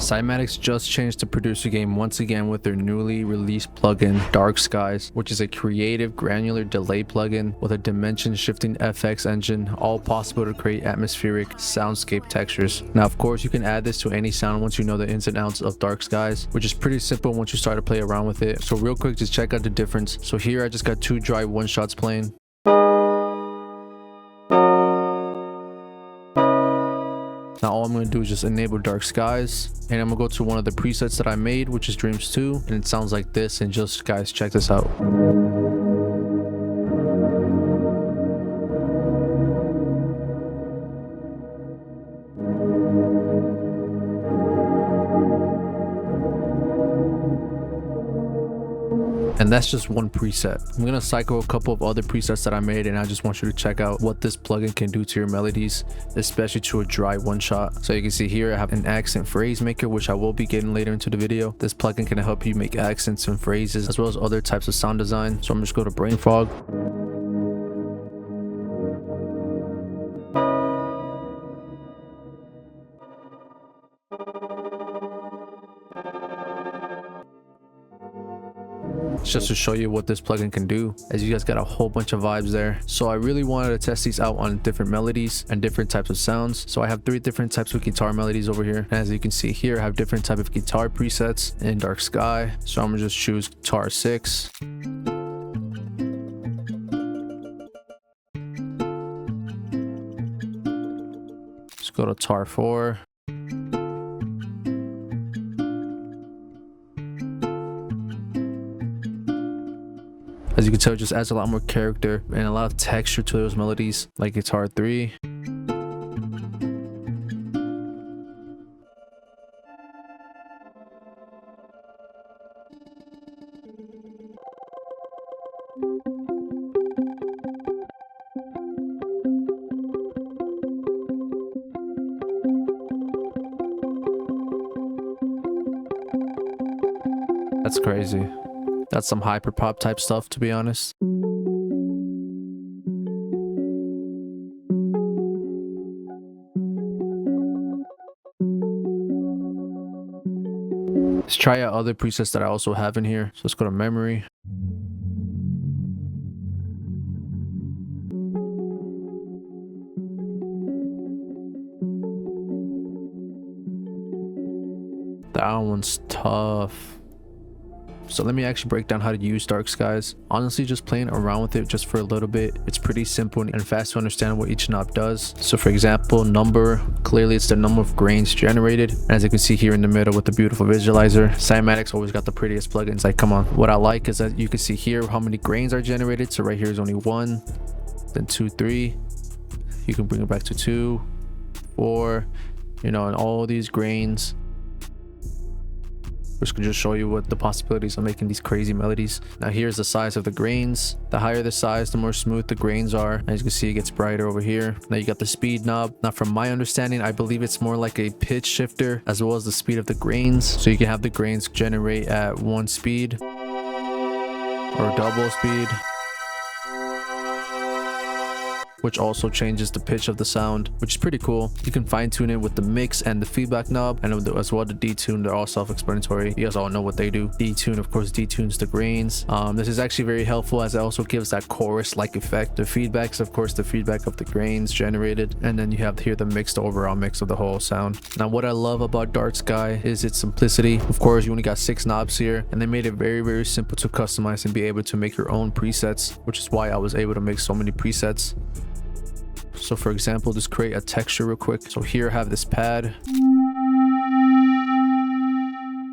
Cymatics just changed the producer game once again with their newly released plugin Dark Skies, which is a creative granular delay plugin with a dimension shifting FX engine, all possible to create atmospheric soundscape textures. Now of course you can add this to any sound once you know the ins and outs of Dark Skies, which is pretty simple once you start to play around with it. So real quick, just check out the difference. So here I just got two dry one shots playing. Now all I'm going to do is just enable Dark Skies, and I'm going to go to one of the presets that I made, which is Dreams 2, and it sounds like this. And just guys, check this out. And that's just one preset. I'm gonna cycle a couple of other presets that I made, and I just want you to check out what this plugin can do to your melodies, especially to a dry one shot. So you can see here I have an accent phrase maker, which I will be getting later into the video. This plugin can help you make accents and phrases as well as other types of sound design. So I'm just going to brain fog. Just to show you what this plugin can do, as you guys got a whole bunch of vibes there. So I really wanted to test these out on different melodies and different types of sounds. So I have 3 different types of guitar melodies over here. And as you can see here, I have different type of guitar presets in Dark Sky. So I'm gonna just choose guitar 6. Let's go to tar 4. As you can tell, it just adds a lot more character and a lot of texture to those melodies, like guitar 3. That's crazy. That's some hyper pop type stuff, to be honest. Let's try out other presets that I also have in here. So let's go to memory. That one's tough. So let me actually break down how to use Dark Skies. Honestly, just playing around with it just for a little bit, it's pretty simple and fast to understand what each knob does. So for example, number, clearly it's the number of grains generated. And as you can see here in the middle with the beautiful visualizer, Cymatics always got the prettiest plugins. Like, come on. What I like is that you can see here how many grains are generated. So right here is only 1, then 2, 3. You can bring it back to 2, 4, you know, and all these grains. Which can just show you what the possibilities of making these crazy melodies. Now here's the size of the grains. The higher the size, the more smooth the grains are. As you can see, it gets brighter over here. Now you got the speed knob. Now from my understanding, I believe it's more like a pitch shifter as well as the speed of the grains. So you can have the grains generate at 1 speed or double speed, which also changes the pitch of the sound, which is pretty cool. You can fine tune it with the mix and the feedback knob, and as well the detune. They're all self-explanatory. You guys all know what they do. Detune, of course, detunes the grains. This is actually very helpful as it also gives that chorus-like effect. The feedbacks, of course, the feedback of the grains generated, and then you have here the mix, the overall mix of the whole sound. Now what I love about Dark Sky is its simplicity. Of course, you only got 6 knobs here, and they made it very, very simple to customize and be able to make your own presets, which is why I was able to make so many presets. So for example, just create a texture real quick. So here I have this pad.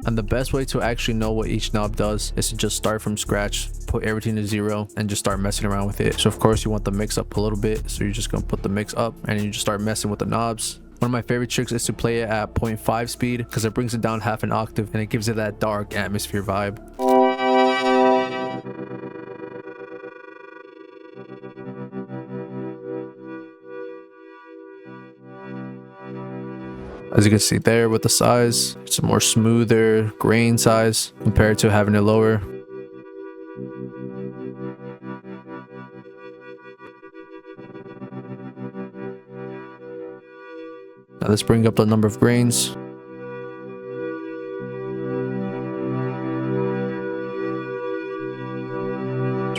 And the best way to actually know what each knob does is to just start from scratch, put everything to 0, and just start messing around with it. So of course you want the mix up a little bit. So you're just gonna put the mix up and you just start messing with the knobs. One of my favorite tricks is to play it at 0.5 speed because it brings it down half an octave and it gives it that dark atmosphere vibe. As you can see there with the size, it's a more smoother grain size compared to having it lower. Now let's bring up the number of grains.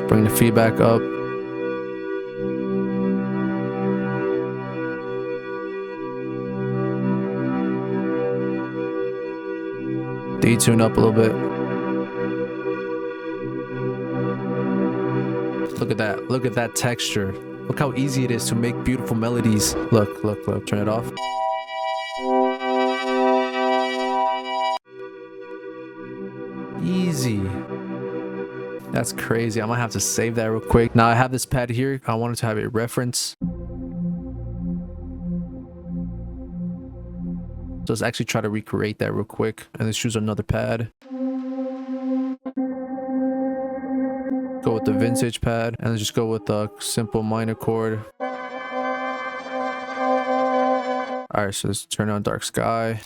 Bring the feedback up. Detune up a little bit. Look at that. Look at that texture. Look how easy it is to make beautiful melodies. Look, look, look. Turn it off. Easy. That's crazy. I might have to save that real quick. Now I have this pad here. I wanted to have a reference. So let's actually try to recreate that real quick. And let's choose another pad. Go with the vintage pad. And let's just go with a simple minor chord. Alright, so let's turn on dark sky.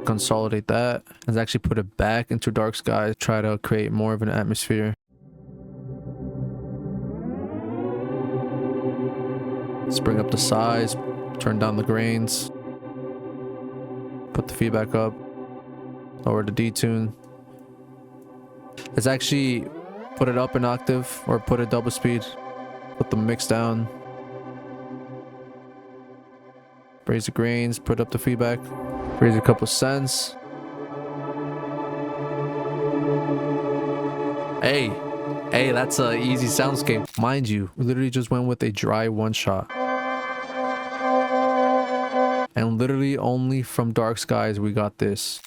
Consolidate that. Let's actually put it back into dark sky. Try to create more of an atmosphere. Let's bring up the size, turn down the grains, put the feedback up, lower the detune. Let's actually put it up an octave or put it double speed, put the mix down, raise the grains, put up the feedback, raise a couple cents. Hey, that's a easy soundscape. Mind you, we literally just went with a dry one shot. And literally only from dark skies we got this.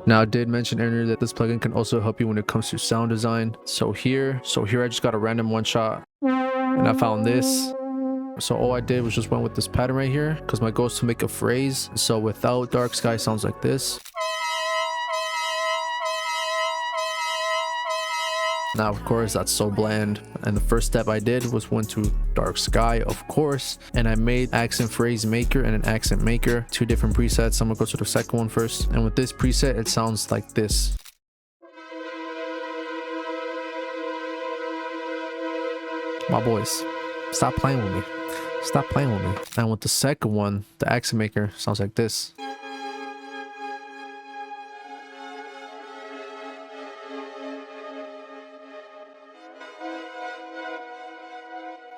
Now I did mention earlier that this plugin can also help you when it comes to sound design. So here I just got a random one shot and I found this. So all I did was just went with this pattern right here because my goal is to make a phrase. So without dark sky sounds like this. Now of course that's so bland, and the first step I did was went to dark sky of course, and I made accent phrase maker and an accent maker, two different presets. I'm gonna go to the second one first, and with this preset it sounds like this. My boys, stop playing with me. Stop playing with me. And with the second one, the accent maker sounds like this.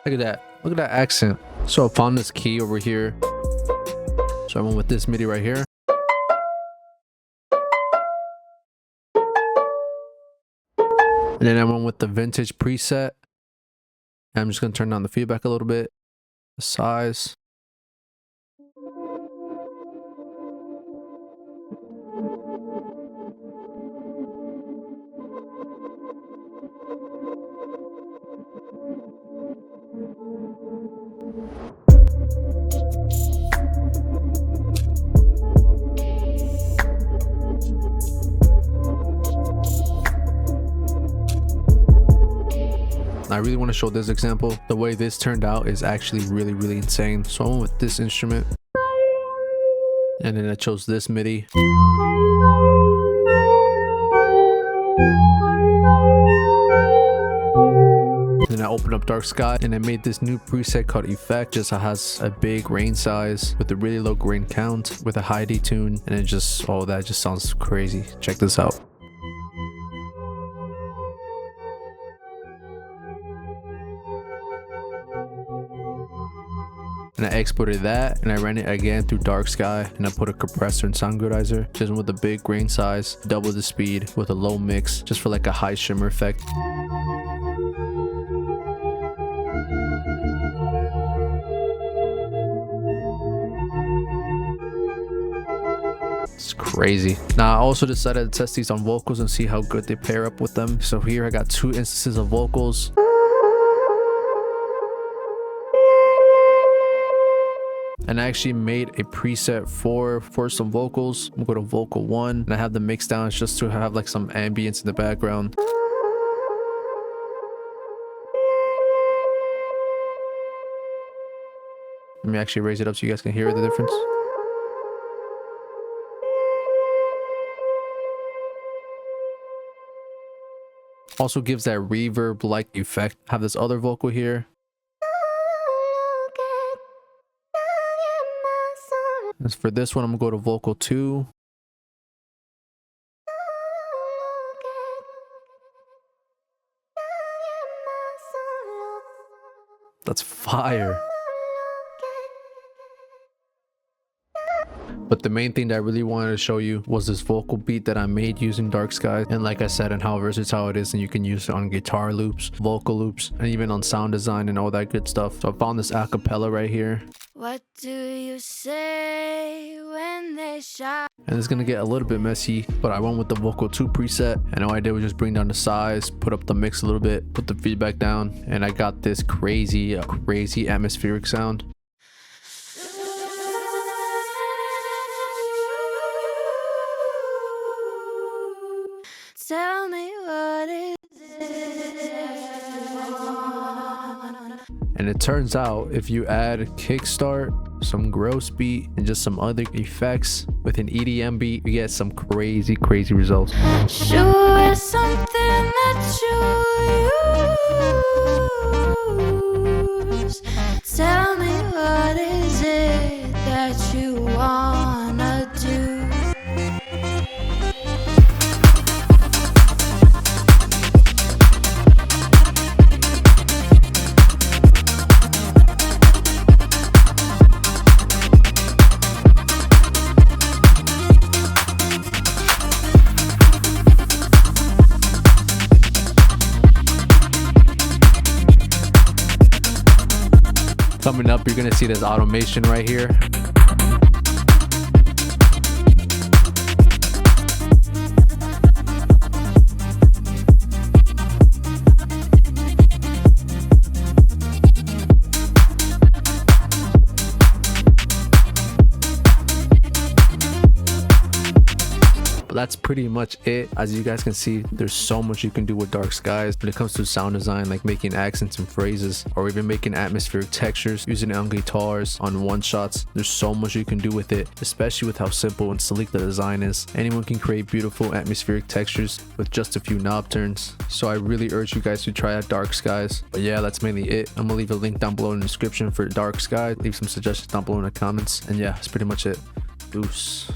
Look at that. Look at that accent. So I found this key over here. So I went with this MIDI right here. And then I went with the vintage preset. And I'm just going to turn down the feedback a little bit. The size. I really want to show this example. The way this turned out is actually really insane. So I went with this instrument and then I chose this MIDI. Then I opened up dark sky and I made this new preset called effect. Just has a big grain size with a really low grain count with a high detune, and it just, oh, that just sounds crazy. Check this out. And I exported that and I ran it again through dark sky, and I put a compressor and sound gradizer just with a big grain size, double the speed with a low mix just for like a high shimmer effect. It's crazy. Now I also decided to test these on vocals and see how good they pair up with them. So here I got two instances of vocals. And I actually made a preset for some vocals. I'm gonna go to vocal 1 and I have the mix down just to have like some ambience in the background. Let me actually raise it up so you guys can hear the difference. Also gives that reverb like effect. Have this other vocal here. As for this one, I'm gonna go to vocal 2. That's fire. But the main thing that I really wanted to show you was this vocal beat that I made using Dark Skies. And like I said, and how versatile it is, and you can use it on guitar loops, vocal loops, and even on sound design and all that good stuff. So I found this acapella right here. What do you say when they shout? And it's gonna get a little bit messy, but I went with the vocal 2 preset, and all I did was just bring down the size, put up the mix a little bit, put the feedback down, and I got this crazy atmospheric sound. Tell me what is it? And it turns out if you add kickstart, some gross beat, and just some other effects with an EDM beat, you get some crazy results. Sure, something that you use. Tell me what is it that you wanna do? Coming up, you're gonna see this automation right here. But that's pretty much it. As you guys can see, there's so much you can do with Dark Skies when it comes to sound design, like making accents and phrases, or even making atmospheric textures, using it on guitars, on one shots. There's so much you can do with it, especially with how simple and sleek the design is. Anyone can create beautiful atmospheric textures with just a few knob turns. So I really urge you guys to try out Dark Skies. But yeah, that's mainly it. I'm gonna leave a link down below in the description for Dark Sky. Leave some suggestions down below in the comments. And yeah, that's pretty much it. Deuce.